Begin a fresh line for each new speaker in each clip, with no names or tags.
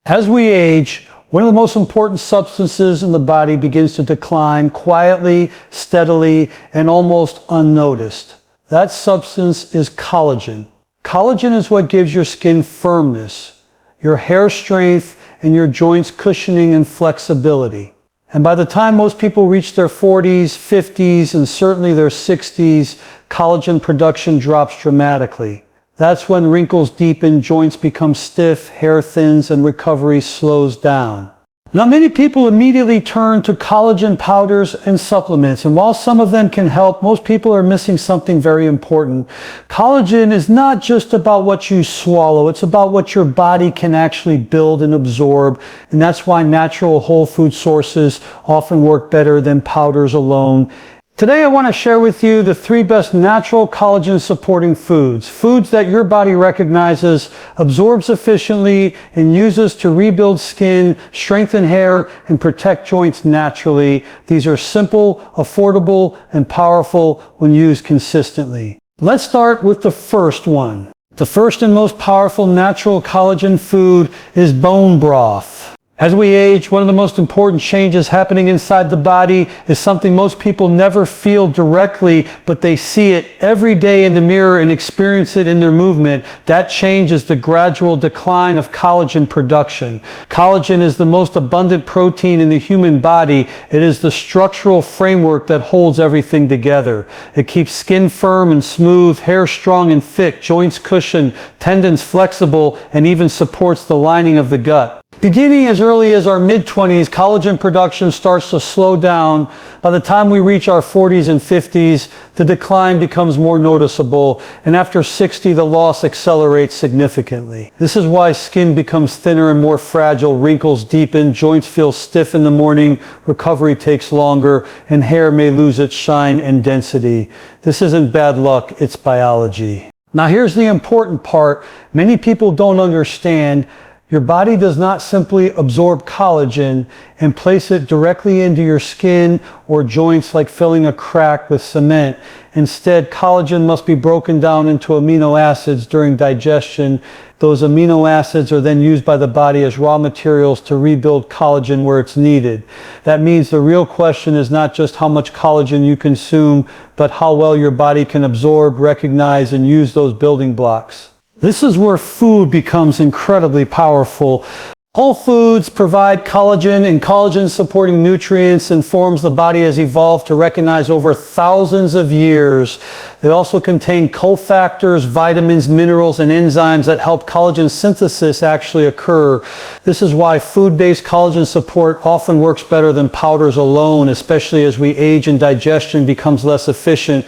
As we age, one of the most important substances in the body begins to decline quietly, steadily, and almost unnoticed. That substance is collagen. Collagen is what gives your skin firmness, your hair strength, and your joints cushioning and flexibility. And by the time most people reach their 40s, 50s, and certainly their 60s, collagen production drops dramatically. That's when wrinkles deepen, joints become stiff, hair thins, and recovery slows down. Now, many people immediately turn to collagen powders and supplements, and while some of them can help, most people are missing something very important. Collagen is not just about what you swallow, it's about what your body can actually build and absorb, and that's why natural whole food sources often work better than powders alone. Today I want to share with you the 3 best natural collagen supporting foods. Foods that your body recognizes, absorbs efficiently, and uses to rebuild skin, strengthen hair, and protect joints naturally. These are simple, affordable, and powerful when used consistently. Let's start with the first one. The first and most powerful natural collagen food is bone broth. As we age, one of the most important changes happening inside the body is something most people never feel directly, but they see it every day in the mirror and experience it in their movement. That change is the gradual decline of collagen production. Collagen is the most abundant protein in the human body. It is the structural framework that holds everything together. It keeps skin firm and smooth, hair strong and thick, joints cushioned, tendons flexible, and even supports the lining of the gut. Beginning as early as our mid-20s, collagen production starts to slow down. By the time we reach our 40s and 50s, the decline becomes more noticeable, and after 60, the loss accelerates significantly. This is why skin becomes thinner and more fragile, wrinkles deepen, joints feel stiff in the morning, recovery takes longer, and hair may lose its shine and density. This isn't bad luck, it's biology. Now here's the important part. Many people don't understand. Your body does not simply absorb collagen and place it directly into your skin or joints like filling a crack with cement. Instead, collagen must be broken down into amino acids during digestion. Those amino acids are then used by the body as raw materials to rebuild collagen where it's needed. That means the real question is not just how much collagen you consume, but how well your body can absorb, recognize, and use those building blocks. This is where food becomes incredibly powerful. Whole foods provide collagen and collagen-supporting nutrients and forms the body has evolved to recognize over thousands of years. They also contain cofactors, vitamins, minerals, and enzymes that help collagen synthesis actually occur. This is why food-based collagen support often works better than powders alone, especially as we age and digestion becomes less efficient.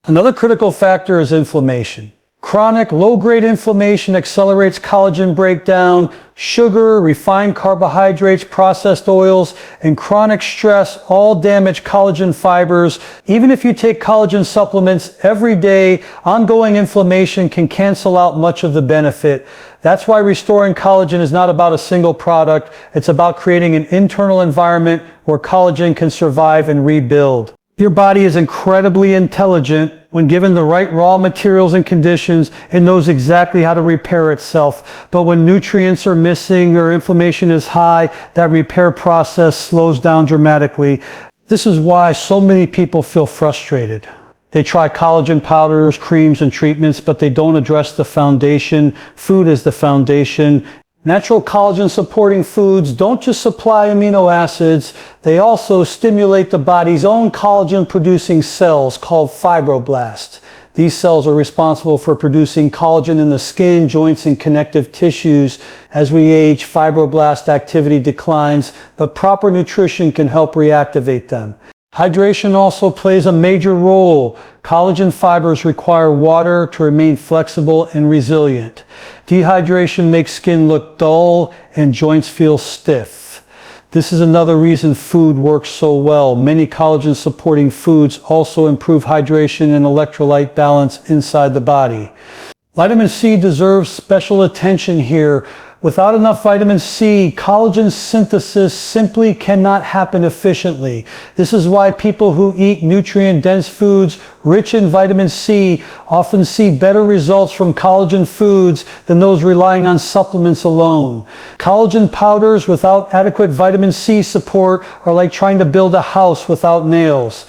Another critical factor is inflammation. Chronic low-grade inflammation accelerates collagen breakdown. Sugar, refined carbohydrates, processed oils, and chronic stress all damage collagen fibers. Even if you take collagen supplements every day, ongoing inflammation can cancel out much of the benefit. That's why restoring collagen is not about a single product. It's about creating an internal environment where collagen can survive and rebuild. Your body is incredibly intelligent. When given the right raw materials and conditions, it knows exactly how to repair itself. But when nutrients are missing or inflammation is high, that repair process slows down dramatically. This is why so many people feel frustrated. They try collagen powders, creams, and treatments, but they don't address the foundation. Food is the foundation. Natural collagen supporting foods don't just supply amino acids, they also stimulate the body's own collagen producing cells called fibroblasts. These cells are responsible for producing collagen in the skin, joints, and connective tissues. As we age, fibroblast activity declines, but proper nutrition can help reactivate them. Hydration also plays a major role. Collagen fibers require water to remain flexible and resilient. Dehydration makes skin look dull and joints feel stiff. This is another reason food works so well. Many collagen supporting foods also improve hydration and electrolyte balance inside the body. Vitamin C deserves special attention here. Without enough vitamin C, collagen synthesis simply cannot happen efficiently. This is why people who eat nutrient-dense foods rich in vitamin C often see better results from collagen foods than those relying on supplements alone. Collagen powders without adequate vitamin C support are like trying to build a house without nails.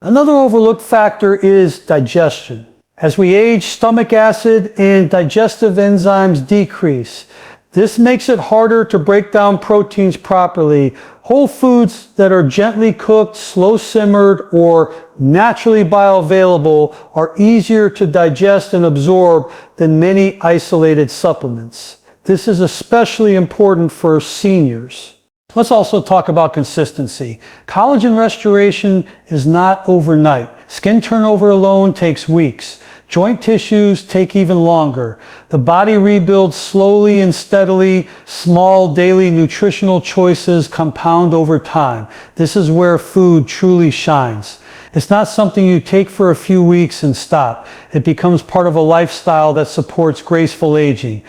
Another overlooked factor is digestion. As we age, stomach acid and digestive enzymes decrease. This makes it harder to break down proteins properly. Whole foods that are gently cooked, slow simmered, or naturally bioavailable are easier to digest and absorb than many isolated supplements. This is especially important for seniors. Let's also talk about consistency. Collagen restoration is not overnight. Skin turnover alone takes weeks. Joint tissues take even longer. The body rebuilds slowly and steadily. Small daily nutritional choices compound over time. This is where food truly shines. It's not something you take for a few weeks and stop. It becomes part of a lifestyle that supports graceful aging.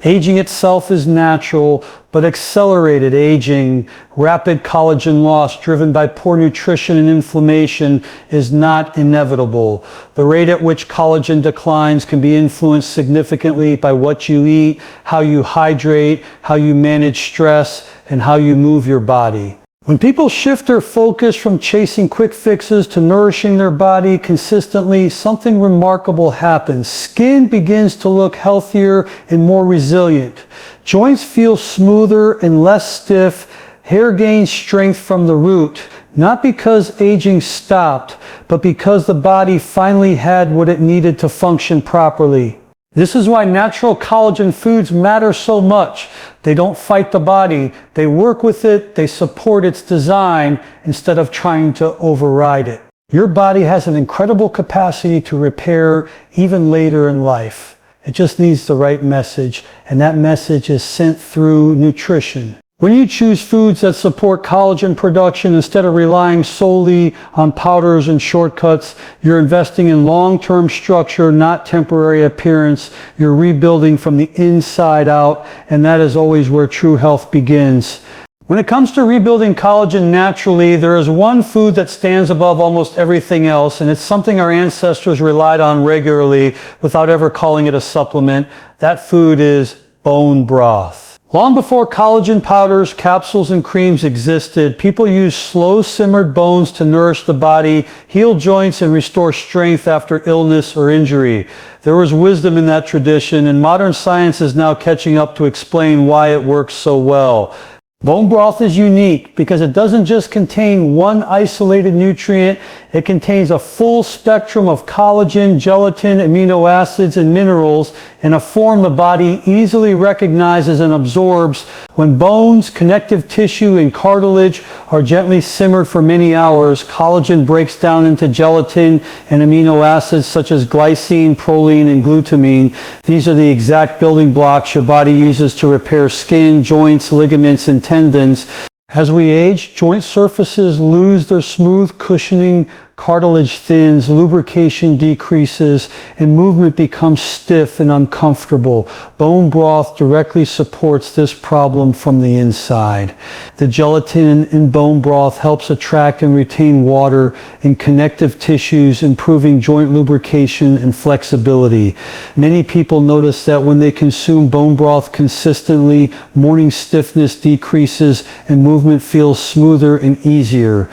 Aging itself is natural, but accelerated aging, rapid collagen loss driven by poor nutrition and inflammation is not inevitable. The rate at which collagen declines can be influenced significantly by what you eat, how you hydrate, how you manage stress, and how you move your body. When people shift their focus from chasing quick fixes to nourishing their body consistently, something remarkable happens. Skin begins to look healthier and more resilient. Joints feel smoother and less stiff. Hair gains strength from the root, not because aging stopped, but because the body finally had what it needed to function properly. This is why natural collagen foods matter so much. They don't fight the body. They work with it. They support its design instead of trying to override it. Your body has an incredible capacity to repair even later in life. It just needs the right message, and that message is sent through nutrition. When you choose foods that support collagen production instead of relying solely on powders and shortcuts, you're investing in long-term structure, not temporary appearance. You're rebuilding from the inside out, and that is always where true health begins. When it comes to rebuilding collagen naturally, there is one food that stands above almost everything else, and it's something our ancestors relied on regularly without ever calling it a supplement. That food is bone broth. Long before collagen powders, capsules, and creams existed, people used slow-simmered bones to nourish the body, heal joints, and restore strength after illness or injury. There was wisdom in that tradition, and modern science is now catching up to explain why it works so well. Bone broth is unique because it doesn't just contain one isolated nutrient. It contains a full spectrum of collagen, gelatin, amino acids, and minerals in a form the body easily recognizes and absorbs. When bones, connective tissue, and cartilage are gently simmered for many hours, collagen breaks down into gelatin and amino acids such as glycine, proline, and glutamine. These are the exact building blocks your body uses to repair skin, joints, ligaments, and tendons. As we age, joint surfaces lose their smooth cushioning, cartilage thins, lubrication decreases, and movement becomes stiff and uncomfortable. Bone broth directly supports this problem from the inside. The gelatin in bone broth helps attract and retain water in connective tissues, improving joint lubrication and flexibility. Many people notice that when they consume bone broth consistently, morning stiffness decreases and movement feels smoother and easier.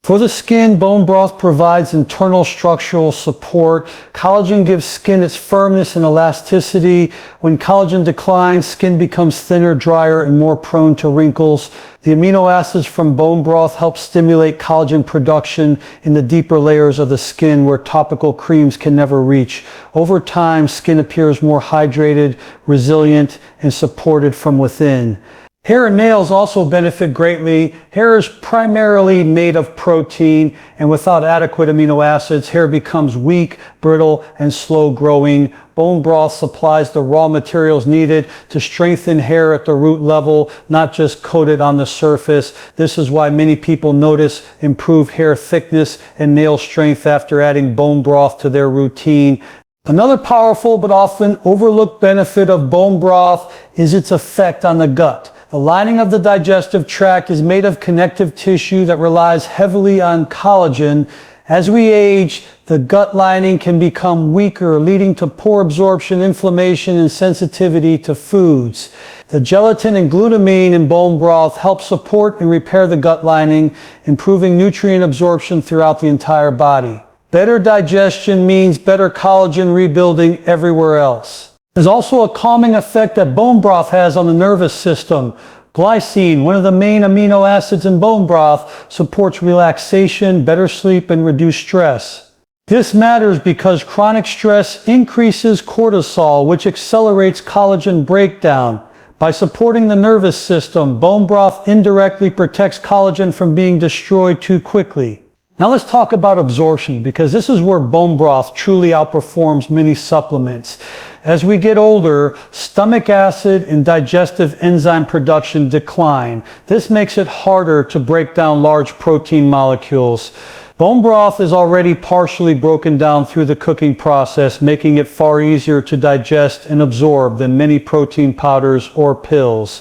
For the skin, bone broth provides internal structural support. Collagen gives skin its firmness and elasticity. When collagen declines, skin becomes thinner, drier, and more prone to wrinkles. The amino acids from bone broth help stimulate collagen production in the deeper layers of the skin where topical creams can never reach. Over time, skin appears more hydrated, resilient, and supported from within. Hair and nails also benefit greatly. Hair is primarily made of protein, and without adequate amino acids, hair becomes weak, brittle, and slow growing. Bone broth supplies the raw materials needed to strengthen hair at the root level, not just coat it on the surface. This is why many people notice improved hair thickness and nail strength after adding bone broth to their routine. Another powerful but often overlooked benefit of bone broth is its effect on the gut. The lining of the digestive tract is made of connective tissue that relies heavily on collagen. As we age, the gut lining can become weaker, leading to poor absorption, inflammation, and sensitivity to foods. The gelatin and glutamine in bone broth help support and repair the gut lining, improving nutrient absorption throughout the entire body. Better digestion means better collagen rebuilding everywhere else. There's also a calming effect that bone broth has on the nervous system. Glycine, one of the main amino acids in bone broth, supports relaxation, better sleep, and reduced stress. This matters because chronic stress increases cortisol, which accelerates collagen breakdown. By supporting the nervous system, bone broth indirectly protects collagen from being destroyed too quickly. Now let's talk about absorption, because this is where bone broth truly outperforms many supplements. As we get older, stomach acid and digestive enzyme production decline. This makes it harder to break down large protein molecules. Bone broth is already partially broken down through the cooking process, making it far easier to digest and absorb than many protein powders or pills.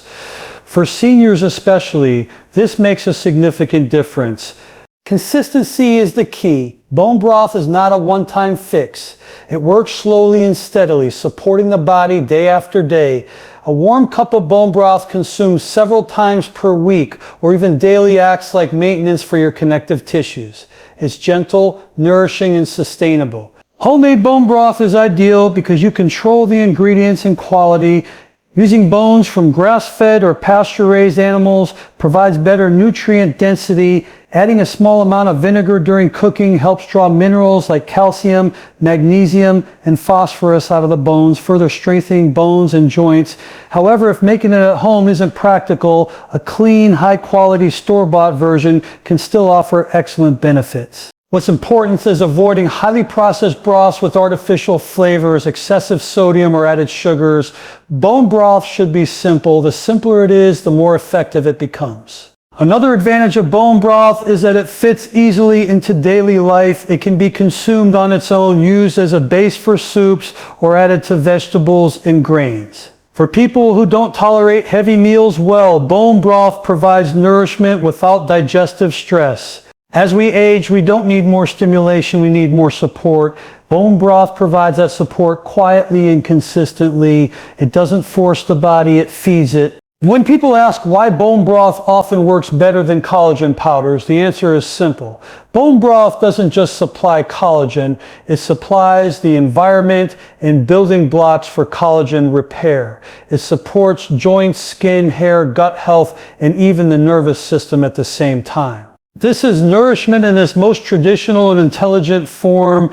For seniors especially, this makes a significant difference. Consistency is the key. Bone broth is not a one-time fix. It works slowly and steadily, supporting the body day after day. A warm cup of bone broth consumed several times per week or even daily acts like maintenance for your connective tissues. It's gentle, nourishing, and sustainable. Homemade bone broth is ideal because you control the ingredients and quality. Using bones from grass-fed or pasture-raised animals provides better nutrient density. Adding a small amount of vinegar during cooking helps draw minerals like calcium, magnesium, and phosphorus out of the bones, further strengthening bones and joints. However, if making it at home isn't practical, a clean, high-quality store-bought version can still offer excellent benefits. What's important is avoiding highly processed broths with artificial flavors, excessive sodium, or added sugars. Bone broth should be simple. The simpler it is, the more effective it becomes. Another advantage of bone broth is that it fits easily into daily life. It can be consumed on its own, used as a base for soups, or added to vegetables and grains. For people who don't tolerate heavy meals well, bone broth provides nourishment without digestive stress. As we age, we don't need more stimulation, we need more support. Bone broth provides that support quietly and consistently. It doesn't force the body, it feeds it. When people ask why bone broth often works better than collagen powders, the answer is simple. Bone broth doesn't just supply collagen, it supplies the environment and building blocks for collagen repair. It supports joints, skin, hair, gut health, and even the nervous system at the same time. This is nourishment in its most traditional and intelligent form.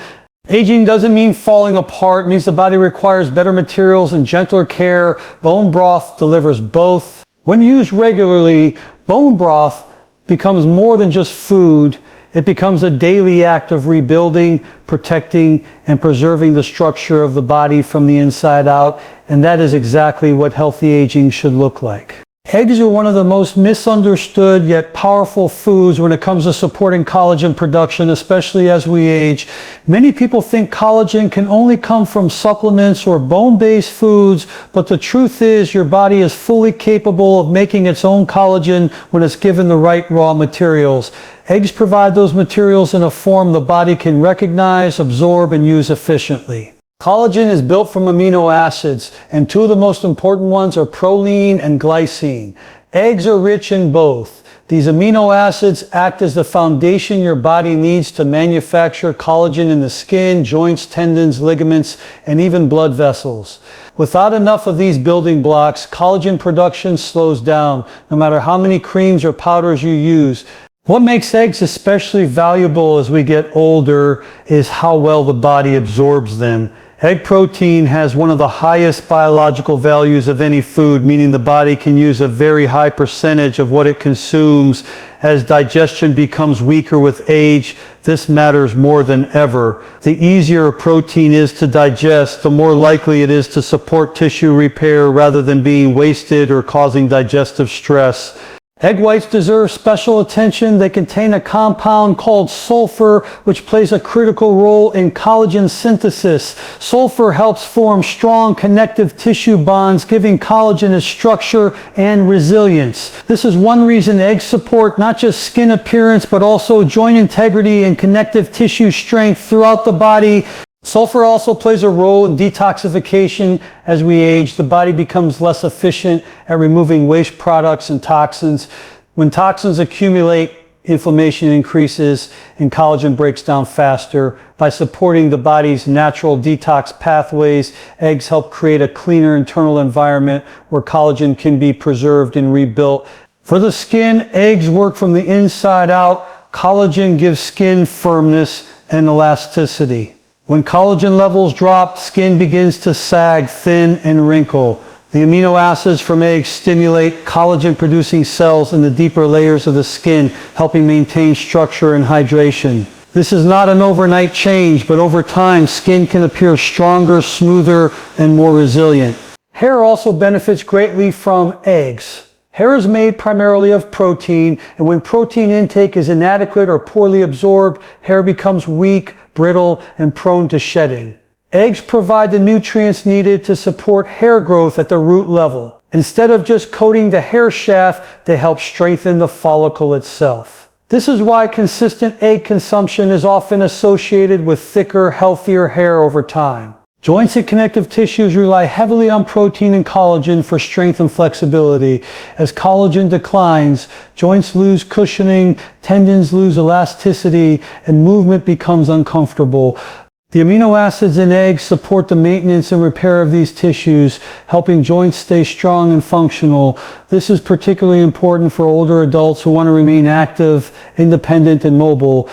Aging doesn't mean falling apart. It means the body requires better materials and gentler care. Bone broth delivers both. When used regularly, bone broth becomes more than just food. It becomes a daily act of rebuilding, protecting, and preserving the structure of the body from the inside out. And that is exactly what healthy aging should look like. Eggs are one of the most misunderstood yet powerful foods when it comes to supporting collagen production, especially as we age. Many people think collagen can only come from supplements or bone-based foods, but the truth is your body is fully capable of making its own collagen when it's given the right raw materials. Eggs provide those materials in a form the body can recognize, absorb, and use efficiently. Collagen is built from amino acids, and two of the most important ones are proline and glycine. Eggs are rich in both. These amino acids act as the foundation your body needs to manufacture collagen in the skin, joints, tendons, ligaments, and even blood vessels. Without enough of these building blocks, collagen production slows down, no matter how many creams or powders you use. What makes eggs especially valuable as we get older is how well the body absorbs them. Egg protein has one of the highest biological values of any food, meaning the body can use a very high percentage of what it consumes. As digestion becomes weaker with age, this matters more than ever. The easier a protein is to digest, the more likely it is to support tissue repair rather than being wasted or causing digestive stress. Egg whites deserve special attention. They contain a compound called sulfur, which plays a critical role in collagen synthesis. Sulfur helps form strong connective tissue bonds, giving collagen its structure and resilience. This is one reason eggs support not just skin appearance, but also joint integrity and connective tissue strength throughout the body. Sulfur also plays a role in detoxification. As we age, the body becomes less efficient at removing waste products and toxins. When toxins accumulate, inflammation increases and collagen breaks down faster. By supporting the body's natural detox pathways, eggs help create a cleaner internal environment where collagen can be preserved and rebuilt. For the skin, eggs work from the inside out. Collagen gives skin firmness and elasticity. When collagen levels drop, skin begins to sag, thin, and wrinkle. The amino acids from eggs stimulate collagen-producing cells in the deeper layers of the skin, helping maintain structure and hydration. This is not an overnight change, but over time, skin can appear stronger, smoother, and more resilient. Hair also benefits greatly from eggs. Hair is made primarily of protein, and when protein intake is inadequate or poorly absorbed, hair becomes weak, brittle, and prone to shedding. Eggs provide the nutrients needed to support hair growth at the root level. Instead of just coating the hair shaft, they help strengthen the follicle itself. This is why consistent egg consumption is often associated with thicker, healthier hair over time. Joints and connective tissues rely heavily on protein and collagen for strength and flexibility. As collagen declines, joints lose cushioning, tendons lose elasticity, and movement becomes uncomfortable. The amino acids in eggs support the maintenance and repair of these tissues, helping joints stay strong and functional. This is particularly important for older adults who want to remain active, independent, and mobile.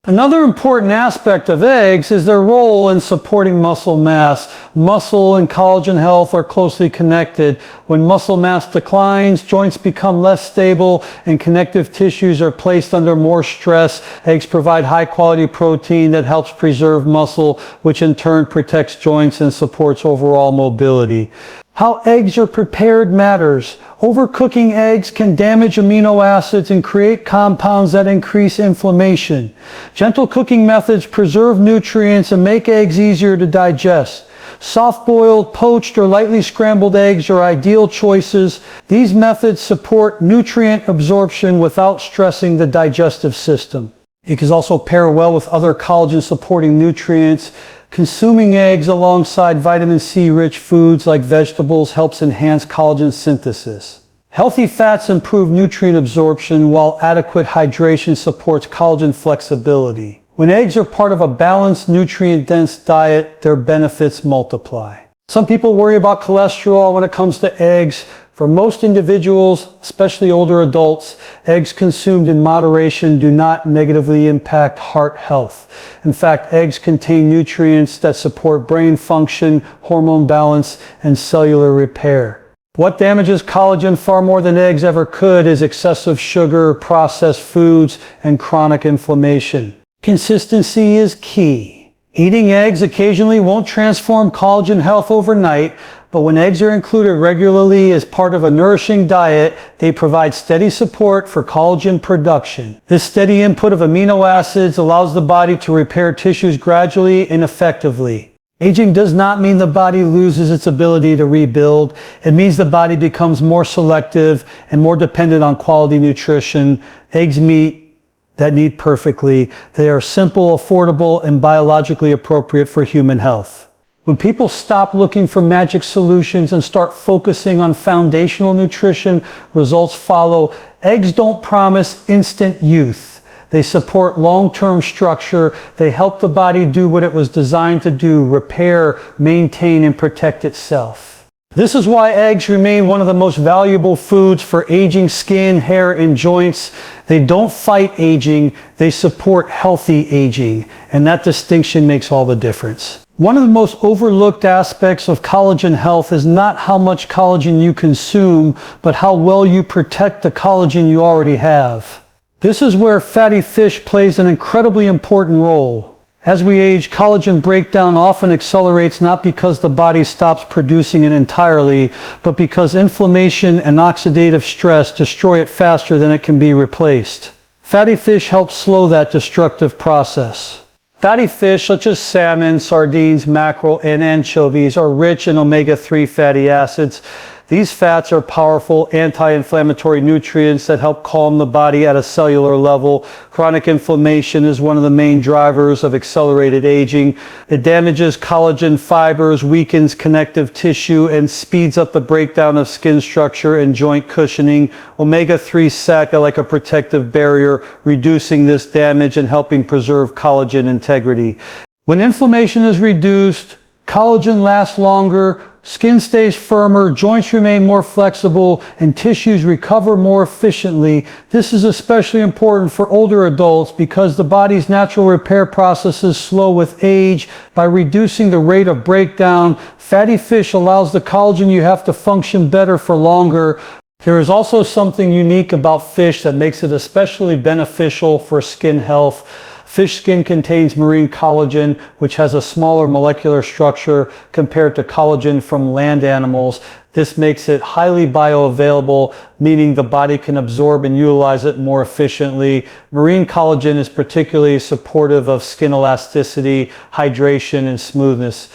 Another important aspect of eggs is their role in supporting muscle mass. Muscle and collagen health are closely connected. When muscle mass declines, joints become less stable and connective tissues are placed under more stress. Eggs provide high-quality protein that helps preserve muscle, which in turn protects joints and supports overall mobility. How eggs are prepared matters. Overcooking eggs can damage amino acids and create compounds that increase inflammation. Gentle cooking methods preserve nutrients and make eggs easier to digest. Soft-boiled, poached, or lightly scrambled eggs are ideal choices. These methods support nutrient absorption without stressing the digestive system. It can also pair well with other collagen-supporting nutrients. Consuming eggs alongside vitamin C-rich foods like vegetables helps enhance collagen synthesis. Healthy fats improve nutrient absorption, while adequate hydration supports collagen flexibility. When eggs are part of a balanced, nutrient-dense diet, their benefits multiply. Some people worry about cholesterol when it comes to eggs. For most individuals, especially older adults, eggs consumed in moderation do not negatively impact heart health. In fact, eggs contain nutrients that support brain function, hormone balance, and cellular repair. What damages collagen far more than eggs ever could is excessive sugar, processed foods, and chronic inflammation. Consistency is key. Eating eggs occasionally won't transform collagen health overnight, but when eggs are included regularly as part of a nourishing diet, they provide steady support for collagen production. This steady input of amino acids allows the body to repair tissues gradually and effectively. Aging does not mean the body loses its ability to rebuild. It means the body becomes more selective and more dependent on quality nutrition. Eggs meet that need perfectly. They are simple, affordable, and biologically appropriate for human health. When people stop looking for magic solutions and start focusing on foundational nutrition, results follow. Eggs don't promise instant youth. They support long-term structure. They help the body do what it was designed to do: repair, maintain, and protect itself. This is why eggs remain one of the most valuable foods for aging skin, hair, and joints. They don't fight aging, they support healthy aging, and that distinction makes all the difference. One of the most overlooked aspects of collagen health is not how much collagen you consume, but how well you protect the collagen you already have. This is where fatty fish plays an incredibly important role. As we age, collagen breakdown often accelerates not because the body stops producing it entirely, but because inflammation and oxidative stress destroy it faster than it can be replaced. Fatty fish help slow that destructive process. Fatty fish such as salmon, sardines, mackerel, and anchovies are rich in omega-3 fatty acids. These fats are powerful anti-inflammatory nutrients that help calm the body at a cellular level. Chronic inflammation is one of the main drivers of accelerated aging. It damages collagen fibers, weakens connective tissue, and speeds up the breakdown of skin structure and joint cushioning. Omega-3s act like a protective barrier, reducing this damage and helping preserve collagen integrity. When inflammation is reduced, collagen lasts longer, skin stays firmer, joints remain more flexible, and tissues recover more efficiently. This is especially important for older adults because the body's natural repair processes slow with age. By reducing the rate of breakdown, fatty fish allows the collagen you have to function better for longer. There is also something unique about fish that makes it especially beneficial for skin health. Fish skin contains marine collagen, which has a smaller molecular structure compared to collagen from land animals. This makes it highly bioavailable, meaning the body can absorb and utilize it more efficiently. Marine collagen is particularly supportive of skin elasticity, hydration, and smoothness.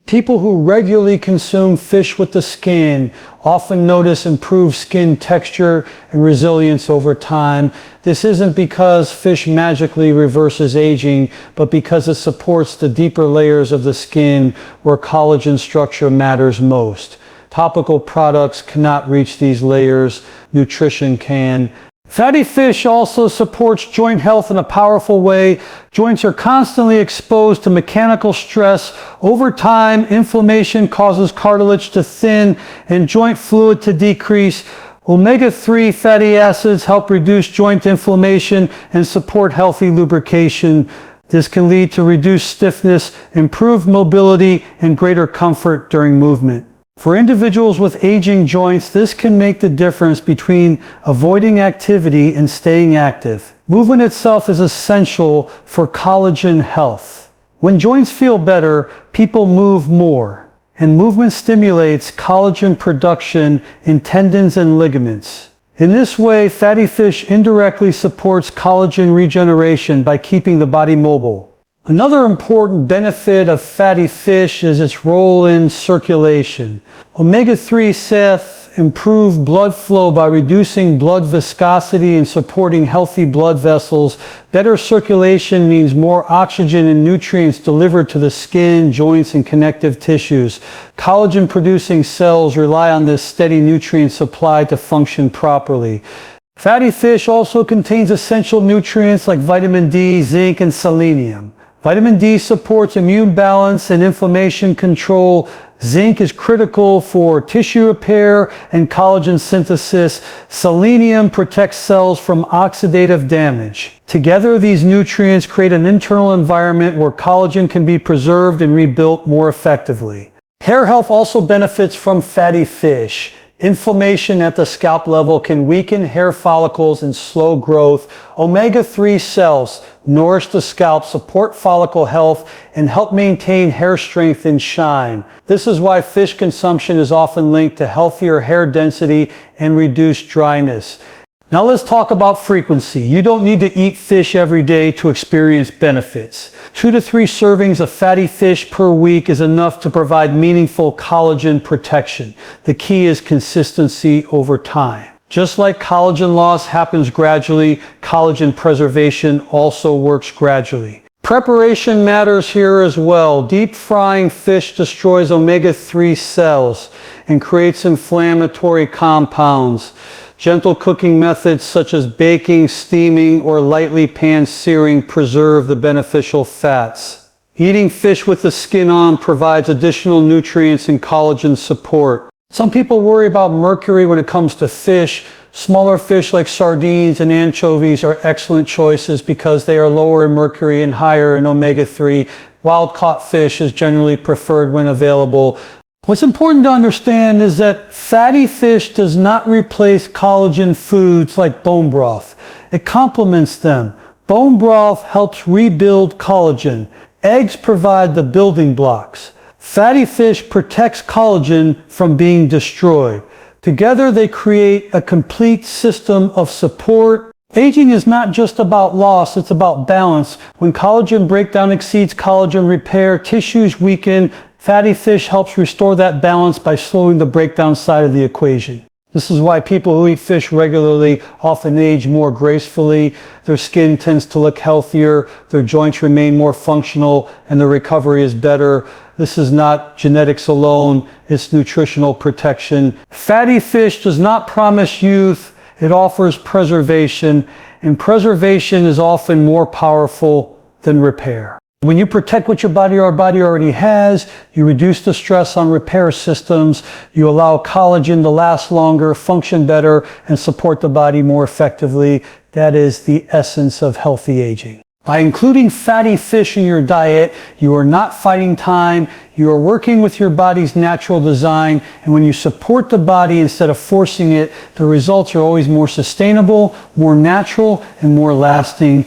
People who regularly consume fish with the skin often notice improved skin texture and resilience over time. This isn't because fish magically reverses aging, but because it supports the deeper layers of the skin where collagen structure matters most. Topical products cannot reach these layers. Nutrition can. Fatty fish also supports joint health in a powerful way. Joints are constantly exposed to mechanical stress. Over time, inflammation causes cartilage to thin and joint fluid to decrease. Omega-3 fatty acids help reduce joint inflammation and support healthy lubrication. This can lead to reduced stiffness, improved mobility, and greater comfort during movement. For individuals with aging joints, this can make the difference between avoiding activity and staying active. Movement itself is essential for collagen health. When joints feel better, people move more, and movement stimulates collagen production in tendons and ligaments. In this way, fatty fish indirectly supports collagen regeneration by keeping the body mobile. Another important benefit of fatty fish is its role in circulation. Omega-3s improve blood flow by reducing blood viscosity and supporting healthy blood vessels. Better circulation means more oxygen and nutrients delivered to the skin, joints, and connective tissues. Collagen-producing cells rely on this steady nutrient supply to function properly. Fatty fish also contains essential nutrients like vitamin D, zinc, and selenium. Vitamin D supports immune balance and inflammation control. Zinc is critical for tissue repair and collagen synthesis. Selenium protects cells from oxidative damage. Together, these nutrients create an internal environment where collagen can be preserved and rebuilt more effectively. Hair health also benefits from fatty fish. Inflammation at the scalp level can weaken hair follicles and slow growth. Omega-3 cells nourish the scalp, support follicle health, and help maintain hair strength and shine. This is why fish consumption is often linked to healthier hair density and reduced dryness. Now let's talk about frequency. You don't need to eat fish every day to experience benefits. 2 to 3 servings of fatty fish per week is enough to provide meaningful collagen protection. The key is consistency over time. Just like collagen loss happens gradually, collagen preservation also works gradually. Preparation matters here as well. Deep frying fish destroys omega-3 cells and creates inflammatory compounds. Gentle cooking methods such as baking, steaming, or lightly pan-searing preserve the beneficial fats. Eating fish with the skin on provides additional nutrients and collagen support. Some people worry about mercury when it comes to fish. Smaller fish like sardines and anchovies are excellent choices because they are lower in mercury and higher in omega-3. Wild-caught fish is generally preferred when available. What's important to understand is that fatty fish does not replace collagen foods like bone broth. It complements them. Bone broth helps rebuild collagen. Eggs provide the building blocks. Fatty fish protects collagen from being destroyed. Together they create a complete system of support. Aging is not just about loss, it's about balance. When collagen breakdown exceeds collagen repair, tissues weaken. Fatty fish helps restore that balance by slowing the breakdown side of the equation. This is why people who eat fish regularly often age more gracefully. Their skin tends to look healthier, their joints remain more functional, and their recovery is better. This is not genetics alone, it's nutritional protection. Fatty fish does not promise youth, it offers preservation, and preservation is often more powerful than repair. When you protect what your body already has, you reduce the stress on repair systems, you allow collagen to last longer, function better, and support the body more effectively. That is the essence of healthy aging. By including fatty fish in your diet, you are not fighting time, you are working with your body's natural design, and when you support the body instead of forcing it, the results are always more sustainable, more natural, and more lasting.